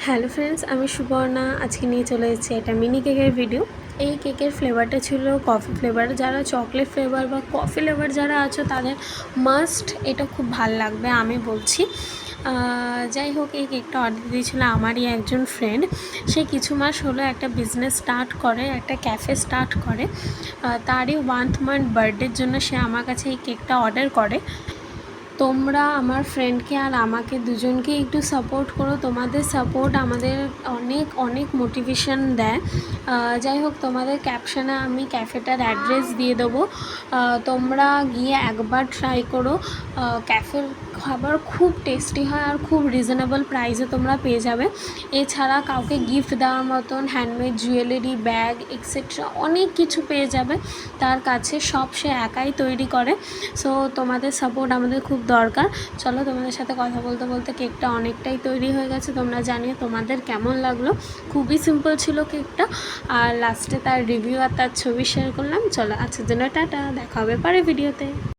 Hello friends, আমি সুবর্ণা। আজকে নিয়ে চলে এসেছি একটা মিনি কেকের ভিডিও। এই কেকের ফ্লেভারটা ছিল কফি ফ্লেভার। যারা চকলেট ফ্লেভার বা কফি ফ্লেভার যারা আছো তাদের মাস্ট এটা খুব ভাল লাগবে, আমি বলছি। যাই হোক, এই কেকটা অর্ডার দিয়েছিল আমারই একজন ফ্রেন্ড। সে কিছু মাস হলো একটা বিজনেস স্টার্ট করে, একটা ক্যাফে স্টার্ট করে। তারই 1th মান্থ বার্থডের জন্য সে আমার কাছে এই কেকটা অর্ডার করে। তোমরা আমার ফ্রেন্ডকে আর আমাকে দুজনকে একটু সাপোর্ট করো। তোমাদের সাপোর্ট আমাদের অনেক অনেক মোটিভেশন দেয়। যাই হোক, তোমাদের ক্যাপশনে আমি ক্যাফেটার অ্যাড্রেস দিয়ে দেবো। তোমরা গিয়ে একবার ট্রাই করো। ক্যাফের খাবার খুব টেস্টি হয় আর খুব রিজনেবল প্রাইসে তোমরা পেয়ে যাবে। এছাড়া কাউকে গিফট দেওয়ার মতন হ্যান্ডমেড জুয়েলারি, ব্যাগ এক্সেট্রা অনেক কিছু পেয়ে যাবে তার কাছে। সব সে একাই তৈরি করে। সো তোমাদের সাপোর্ট আমাদের খুব দরকার। চলো, তোমাদের সাথে কথা বলতে বলতে কেকটা অনেকটাই তৈরি হয়ে গেছে। তোমরা জানিও তোমাদের কেমন লাগলো। খুবই সিম্পল ছিল কেকটা, আর লাস্টে তার রিভিউ আর তার ছবি শেয়ার করলাম। চলো, আজকের জন্য টাটা, দেখা হবে পরের ভিডিওতে।